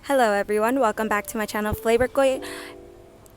Hello everyone, welcome back to my channel Flavor Koi.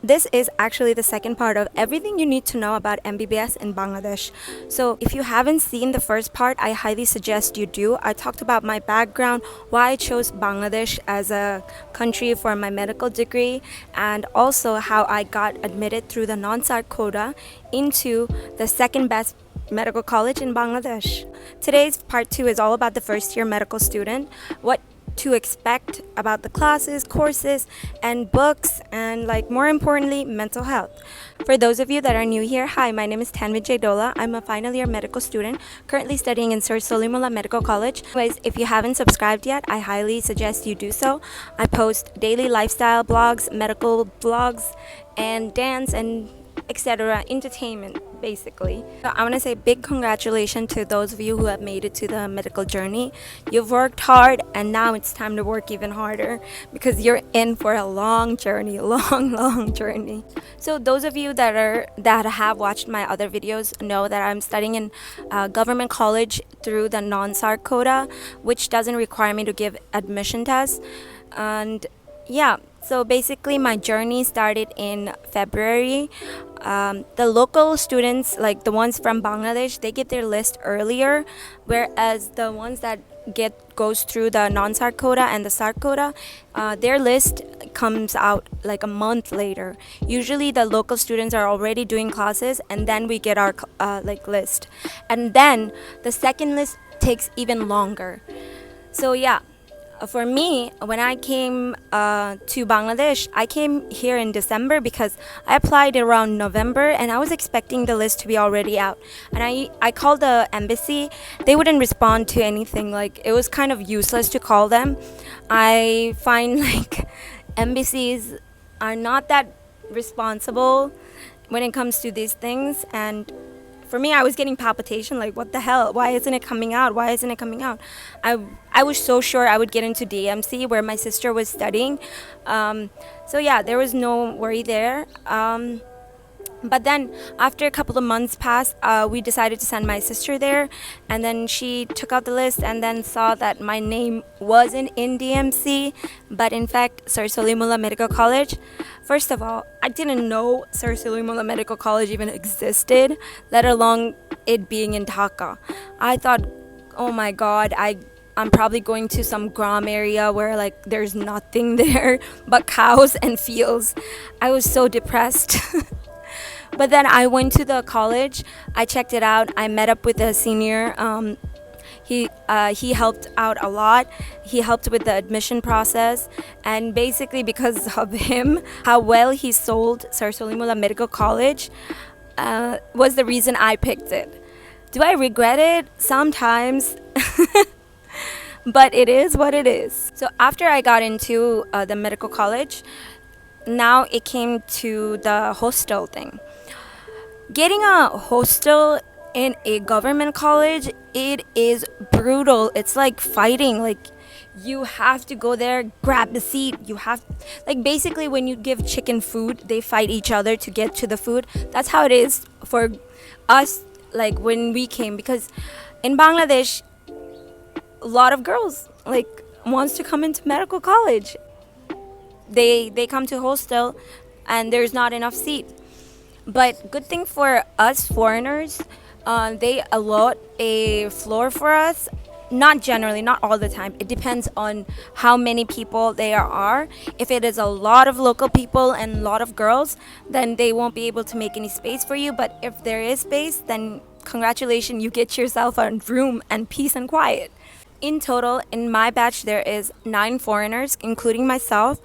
This is actually the second part of everything you need to know about MBBS in Bangladesh. So if you haven't seen the first part, I highly suggest you do. I talked about my background, why I chose Bangladesh as a country for my medical degree, and also how I got admitted through the non-Saarc quota into the second best medical college in Bangladesh. Today's part 2 is all about the first year medical student, what to expect about the classes, courses, and books, and more importantly, mental health. For those of you that are new here, hi, my name is Tanvin Dola. I'm a final year medical student currently studying in Saarc Medical College. Anyways, if you haven't subscribed yet, I highly suggest you do so. I post daily lifestyle blogs, medical blogs, and dance and etc. entertainment basically. So I want to say big congratulations to those of you who have made it to the medical journey. You've worked hard and now it's time to work even harder because you're in for a long journey, long journey. So those of you that have watched my other videos know that I'm studying in government college through the non-Saarc quota, which doesn't require me to give admission tests. And yeah, so basically my journey started in February. The local students, like the ones from Bangladesh, they get their list earlier, whereas the ones that goes through the non-Saarc quota and the Saarc quota, their list comes out like a month later. Usually the local students are already doing classes and then we get our list, and then the second list takes even longer. So yeah, for me, when I came to Bangladesh, I came here in December because I applied around November and I was expecting the list to be already out. And I called the embassy. They wouldn't respond to anything. Like, it was kind of useless to call them. I find embassies are not that responsible when it comes to these things. And for me, I was getting palpitation, like, what the hell? Why isn't it coming out? Why isn't it coming out? I was so sure I would get into DMC where my sister was studying. So yeah, there was no worry there. But then after a couple of months passed, we decided to send my sister there, and then she took out the list and then saw that my name wasn't in DMC, but in fact Saarc Medical College. First of all, I didn't know Saarc Medical College even existed, let alone it being in Dhaka. I thought, oh my god, I'm probably going to some Gram area where there's nothing there but cows and fields. I was so depressed. But then I went to the college, I checked it out, I met up with a senior. He helped out a lot. He helped with the admission process, and basically because of him, how well he sold Saarc Medical College was the reason I picked it. Do I regret it? Sometimes. But it is what it is. So after I got into the medical college, now it came to the hostel thing. Getting a hostel in a government college, it is brutal. It's like fighting. You have to go there, grab the seat. You have basically when you give chicken food, they fight each other to get to the food. That's how it is for us when we came, because in Bangladesh a lot of girls wants to come into medical college. They come to hostel and there's not enough seat. But good thing for us foreigners, they allot a floor for us. Not generally, not all the time. It depends on how many people there are. If it is a lot of local people and a lot of girls, then they won't be able to make any space for you. But if there is space, then congratulations, you get yourself a room and peace and quiet. In total, in my batch, there is 9 foreigners, including myself.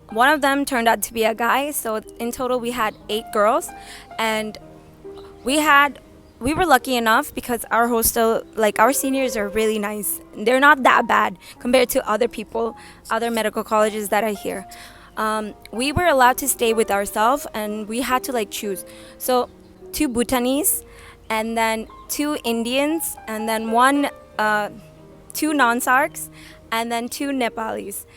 One of them turned out to be a guy, so in total we had 8 girls. And we were lucky enough because our hostel, our seniors are really nice. They're not that bad compared to other people, other medical colleges that I hear. We were allowed to stay with ourselves and we had to choose. So 2 Bhutanese, and then 2 Indians, and then 2 non-Saarcs, and then 2 Nepalis.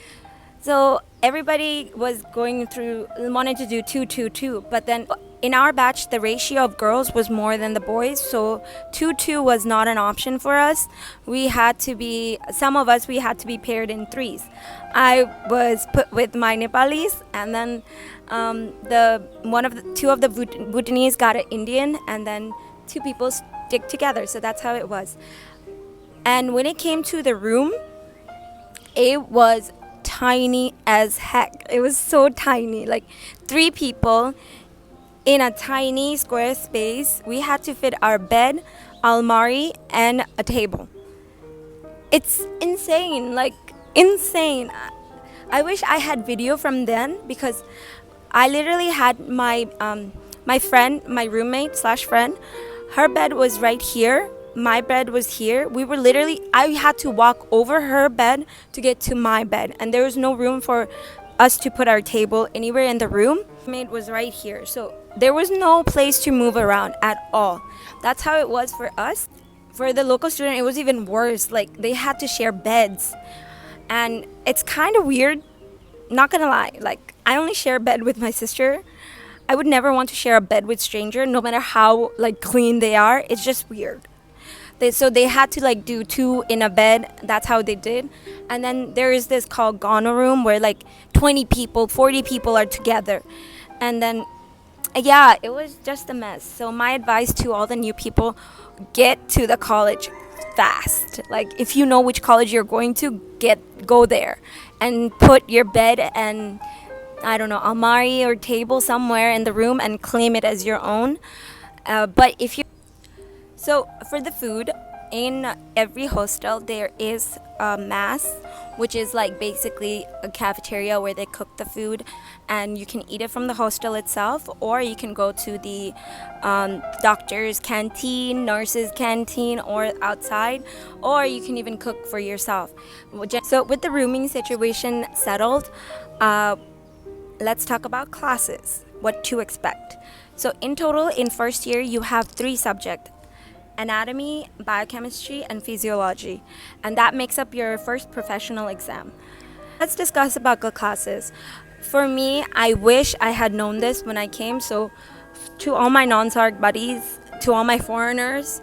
So everybody was wanted to do 2, 2, 2, but then In our batch, the ratio of girls was more than the boys, so 2-2 was not an option for us. We had to be, some of us, we had to be paired in threes. I was put with my Nepalis, and then two of the Bhutanese got an Indian, and then two people stick together. So that's how it was. And when it came to the room, it was tiny as heck. It was so tiny, like 3 people in a tiny square space. We had to fit our bed, almari, and a table. It's insane, like insane. I wish I had video from then, because I literally had my friend, my roommate slash friend, her bed was right here. My bed was here. I had to walk over her bed to get to my bed, and there was no room for us to put our table anywhere in the room. Mate was right here, so there was no place to move around at all. That's how it was for us. For the local student, it was even worse. Like, they had to share beds, and it's kind of weird, not gonna lie. Like, I only share a bed with my sister. I would never want to share a bed with stranger, no matter how like clean they are. It's just weird. So they had to like do 2 in a bed. That's how they did. And then there is this called Ghana room, where like 20 people, 40 people are together. And then, yeah, it was just a mess. So my advice to all the new people, get to the college fast. Like, if you know which college you're going to, go there and put your bed and, I don't know, almari or table somewhere in the room and claim it as your own. But if you So for the food, in every hostel there is a mess, which is like basically a cafeteria where they cook the food, and you can eat it from the hostel itself, or you can go to the doctor's canteen, nurse's canteen, or outside, or you can even cook for yourself. So with the rooming situation settled, let's talk about classes, what to expect. So in total, in first year, you have 3 subjects: anatomy, biochemistry, and physiology, and that makes up your first professional exam. Let's discuss about the classes. For me, I wish I had known this when I came. So to all my non-Saarc buddies, to all my foreigners,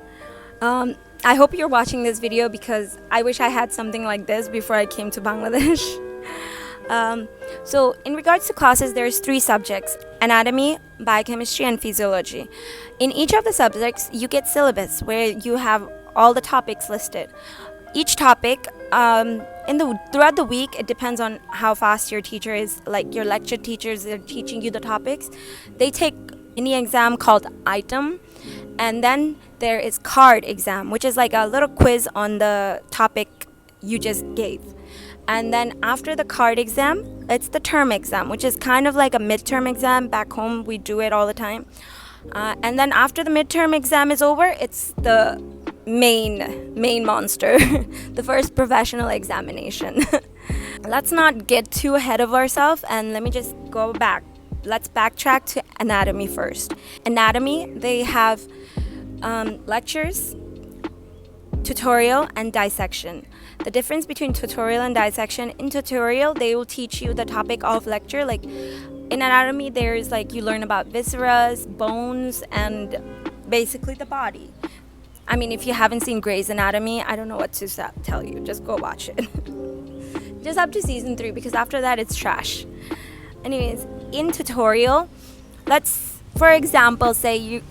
I hope you're watching this video, because I wish I had something like this before I came to Bangladesh. So in regards to classes, there's 3 subjects: anatomy, biochemistry, and physiology. In each of the subjects, you get syllabus where you have all the topics listed. Each topic, throughout the week, it depends on how fast your teacher is, like your lecture teachers are teaching you the topics. They take any exam called item, and then there is card exam, which is like a little quiz on the topic you just gave. And then after the card exam, it's the term exam, which is kind of like a midterm exam. Back home, we do it all the time. And then after the midterm exam is over, it's the main monster, the first professional examination. Let's not get too ahead of ourselves, and let me just go back. Let's backtrack to anatomy first. Anatomy, they have lectures, tutorial, and dissection. The difference between tutorial and dissection: in tutorial, they will teach you the topic of lecture. Like in anatomy, there's like, you learn about viscera, bones, and basically the body. I mean, if you haven't seen Grey's Anatomy, I don't know what to tell you. Just go watch it. Just up to season 3, because after that it's trash. Anyways, in tutorial, let's, for example, say you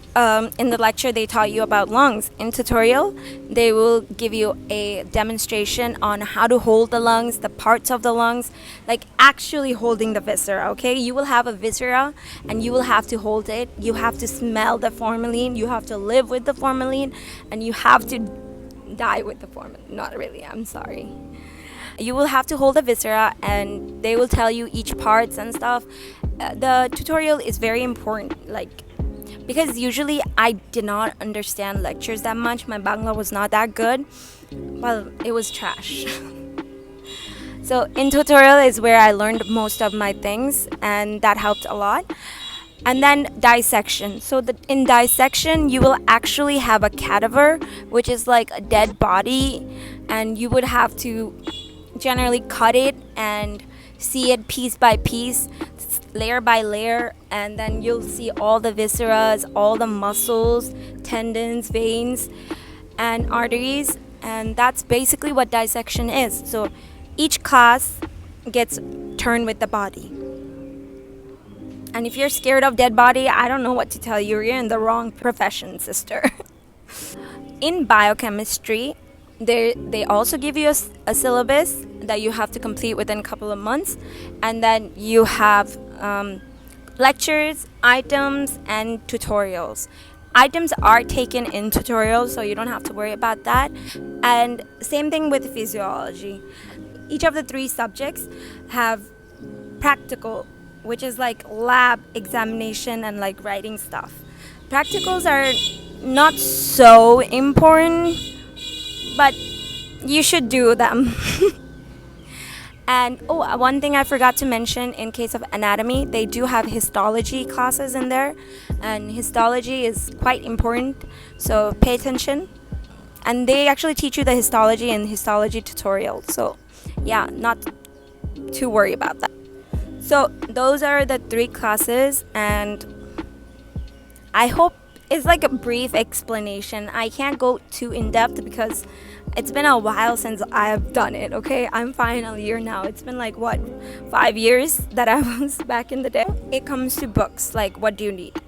in the lecture they taught you about lungs. In tutorial, they will give you a demonstration on how to hold the lungs, the parts of the lungs, like actually holding the viscera, okay? You will have a viscera and you will have to hold it. You have to smell the formalin, you have to live with the formalin, and you have to die with the formalin. Not really, I'm sorry. You will have to hold the viscera, and they will tell you each parts and stuff. The tutorial is very important, like, because usually I did not understand lectures that much. My Bangla was not that good. Well, it was trash. So in tutorial is where I learned most of my things, and that helped a lot. And then dissection. So in dissection, you will actually have a cadaver, which is like a dead body, and you would have to generally cut it and see it piece by piece. layer by layer, and then you'll see all the viscera, all the muscles, tendons, veins, and arteries. And that's basically what dissection is. So each class gets turned with the body. And if you're scared of dead body, I don't know what to tell you. You're in the wrong profession, sister. In biochemistry, they also give you a syllabus that you have to complete within a couple of months, and then you have lectures, items, and tutorials. Items are taken in tutorials, so you don't have to worry about that. And same thing with physiology. Each of the 3 subjects have practical, which is like lab examination and like writing stuff. Practicals are not so important, but you should do them. And one thing I forgot to mention, in case of anatomy, they do have histology classes in there, and histology is quite important, so pay attention. And they actually teach you the histology and histology tutorial, so yeah, not to worry about that. So those are the 3 classes, and I hope it's like a brief explanation. I can't go too in depth because it's been a while since I've done it, okay? I'm final year now. It's been like, 5 years that I was back in the day. It comes to books, like what do you need?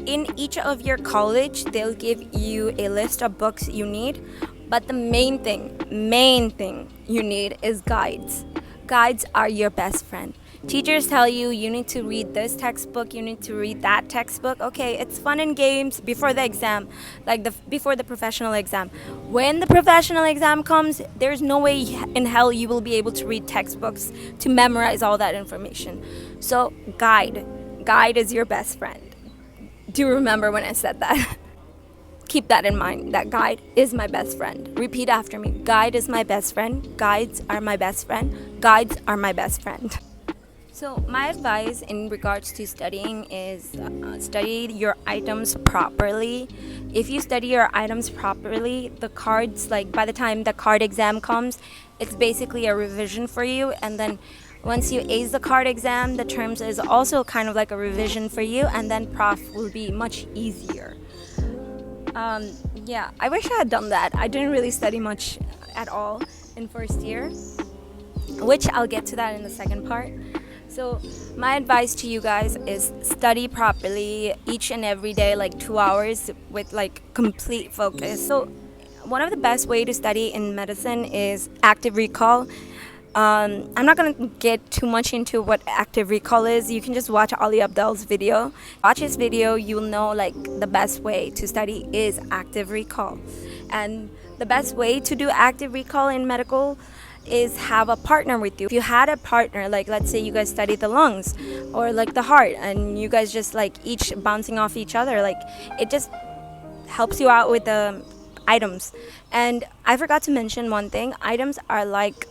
In each of your college, they'll give you a list of books you need, but the main thing you need is guides. Guides are your best friend. Teachers tell you need to read this textbook, you need to read that textbook. Okay, it's fun and games before the exam, before the professional exam. When the professional exam comes, there's no way in hell you will be able to read textbooks to memorize all that information. So guide is your best friend. Do you remember when I said that? Keep that in mind, that guide is my best friend. Repeat after me. Guide is my best friend. Guides are my best friend. Guides are my best friend. So my advice in regards to studying is study your items properly. If you study your items properly, the cards, like by the time the card exam comes, it's basically a revision for you. And then once you ace the card exam, the terms is also kind of like a revision for you, and then prof will be much easier. Yeah, I wish I had done that. I didn't really study much at all in first year, which I'll get to that in the second part. So my advice to you guys is study properly each and every day, like 2 hours with like complete focus. So one of the best way to study in medicine is active recall. I'm not going to get too much into what active recall is. You can just watch Ali Abdal's video. Watch his video, you'll know like the best way to study is active recall. And the best way to do active recall in medical is have a partner with you. If you had a partner, like let's say you guys study the lungs or like the heart, and you guys just like each bouncing off each other, like it just helps you out with the items. And I forgot to mention one thing. Items are like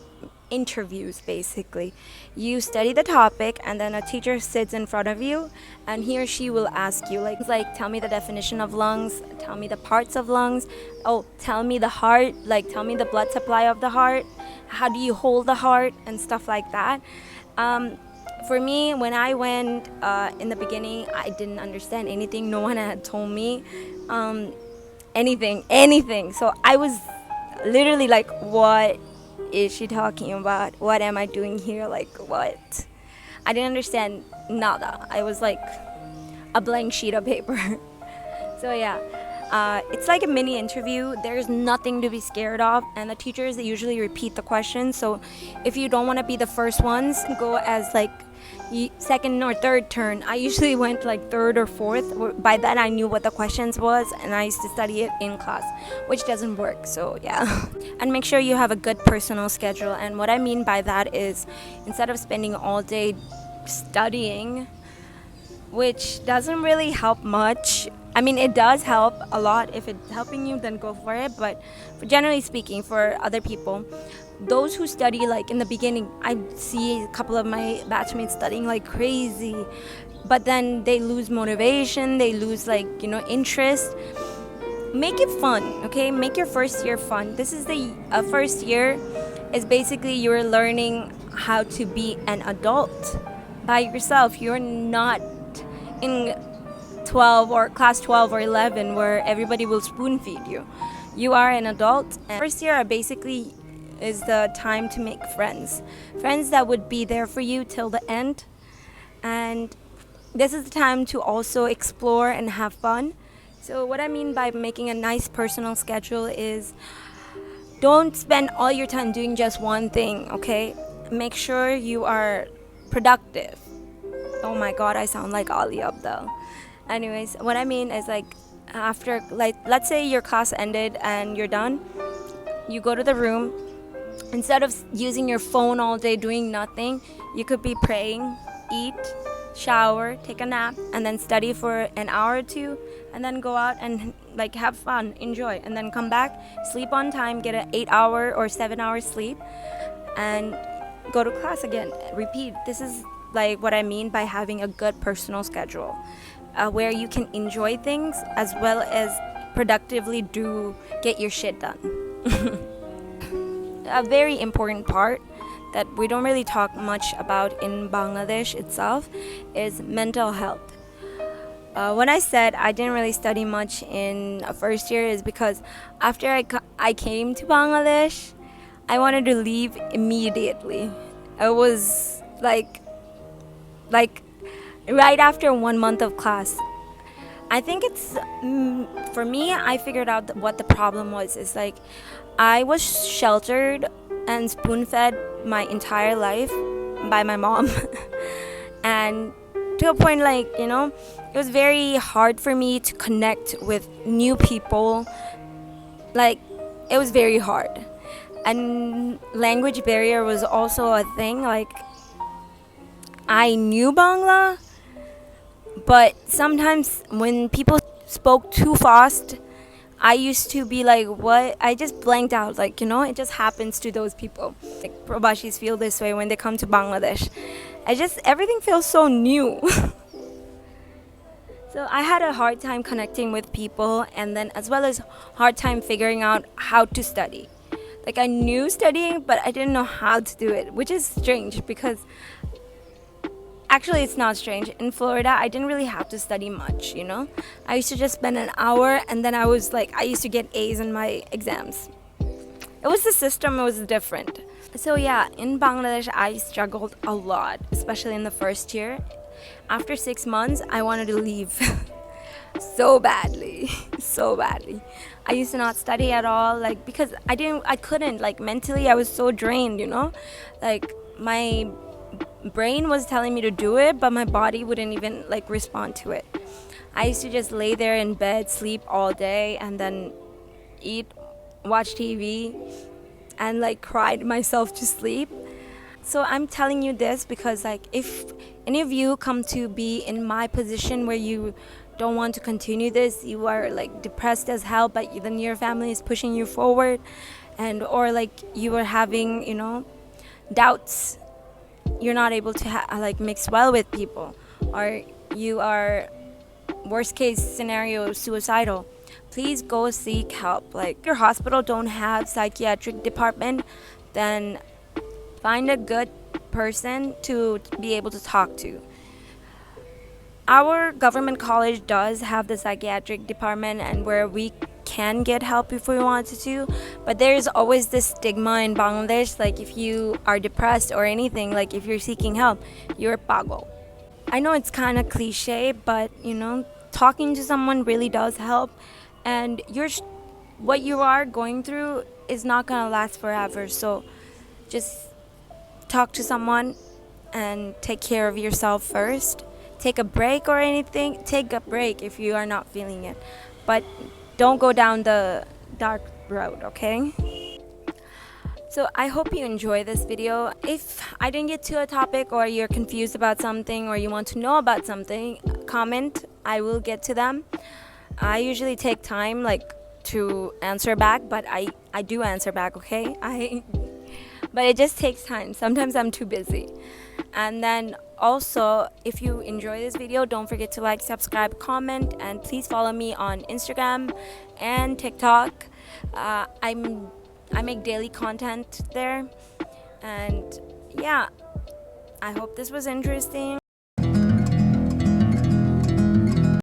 interviews basically. You study the topic, and then a teacher sits in front of you, and he or she will ask you like tell me the definition of lungs, tell me the parts of lungs, tell me the heart, like tell me the blood supply of the heart, how do you hold the heart, and stuff like that. For me, when I went in the beginning, I didn't understand anything. No one had told me anything. So I was literally like, what is she talking about? What am I doing here? Like, what? I didn't understand nada. I was like a blank sheet of paper. So yeah, it's like a mini interview. There's nothing to be scared of, and the teachers usually repeat the questions. So if you don't want to be the first ones, go as like second or third turn. I usually went like third or fourth. By then I knew what the questions was, and I used to study it in class, which doesn't work. So yeah. And make sure you have a good personal schedule. And what I mean by that is, instead of spending all day studying, which doesn't really help much. I mean, it does help a lot. If it's helping you, then go for it. But generally speaking, for other people, those who study like in the beginning, I see a couple of my batchmates studying like crazy, but then they lose motivation, they lose interest. Make it fun, okay? Make your first year fun. This is the first year is basically you're learning how to be an adult. by yourself. You're not in 12 or class 12 or 11 where everybody will spoon feed you. You are an adult, and first year basically is the time to make friends that would be there for you till the end. And this is the time to also explore and have fun. So what I mean by making a nice personal schedule is don't spend all your time doing just one thing, okay? Make sure you are productive. Oh my god, I sound like Ali Abdal. Anyways, what I mean is like after, like, let's say your class ended and you're done, you go to the room. Instead of using your phone all day doing nothing, you could be praying, eat, shower, take a nap, and then study for an hour or two, and then go out and like have fun, enjoy, and then come back, sleep on time, get an 8-hour or 7-hour sleep, and go to class again. Repeat. This is like what I mean by having a good personal schedule, where you can enjoy things as well as productively get your shit done. A very important part that we don't really talk much about in Bangladesh itself is mental health. When I said I didn't really study much in first year is because after I came to Bangladesh, I wanted to leave immediately. It was like right after 1 month of class. I think it's for me, I figured out what the problem was. Is like I was sheltered and spoon-fed my entire life by my mom. And to a point, like, you know, it was very hard for me to connect with new people. Like, it was very hard. And language barrier was also a thing. Like, I knew Bangla, but sometimes when people spoke too fast, I used to be like, what? I just blanked out. Like, you know, it just happens to those people. Like, Probashis feel this way when they come to Bangladesh. Everything feels so new. So I had a hard time connecting with people, and then as well as hard time figuring out how to study. Like, I knew studying, but I didn't know how to do it, which is strange because actually, it's not strange. In Florida, I didn't really have to study much, you know? I used to just spend an hour, and then I used to get A's in my exams. It was the system, it was different. So yeah, in Bangladesh, I struggled a lot, especially in the first year. After 6 months, I wanted to leave so badly. I used to not study at all, like, because I couldn't, like, mentally, I was so drained, you know? Like, my brain was telling me to do it, but my body wouldn't even like respond to it. I used to just lay there in bed, sleep all day, and then eat, watch TV, and like cried myself to sleep. So I'm telling you this because, like, if any of you come to be in my position where you don't want to continue this, you are like depressed as hell, but then your family is pushing you forward, or like you are having, you know, doubts, you're not able to like mix well with people, or you are worst case scenario suicidal, please go seek help. Like, if your hospital don't have psychiatric department, then find a good person to be able to talk to. Our government college does have the psychiatric department, and where we can get help if we wanted to, but there's always this stigma in Bangladesh, like if you are depressed or anything, like if you're seeking help, you're pago. I know it's kind of cliche, but you know, talking to someone really does help, and what you are going through is not gonna last forever. So just talk to someone and take care of yourself first. Take a break or anything, take a break if you are not feeling it, but don't go down the dark road, okay? So I hope you enjoy this video. If I didn't get to a topic, or you're confused about something, or you want to know about something, comment. I will get to them. I usually take time like to answer back, but I do answer back, okay? But it just takes time. Sometimes I'm too busy. And then also, if you enjoy this video, don't forget to like, subscribe, comment, and please follow me on Instagram and TikTok. I make daily content there. And yeah, I hope this was interesting.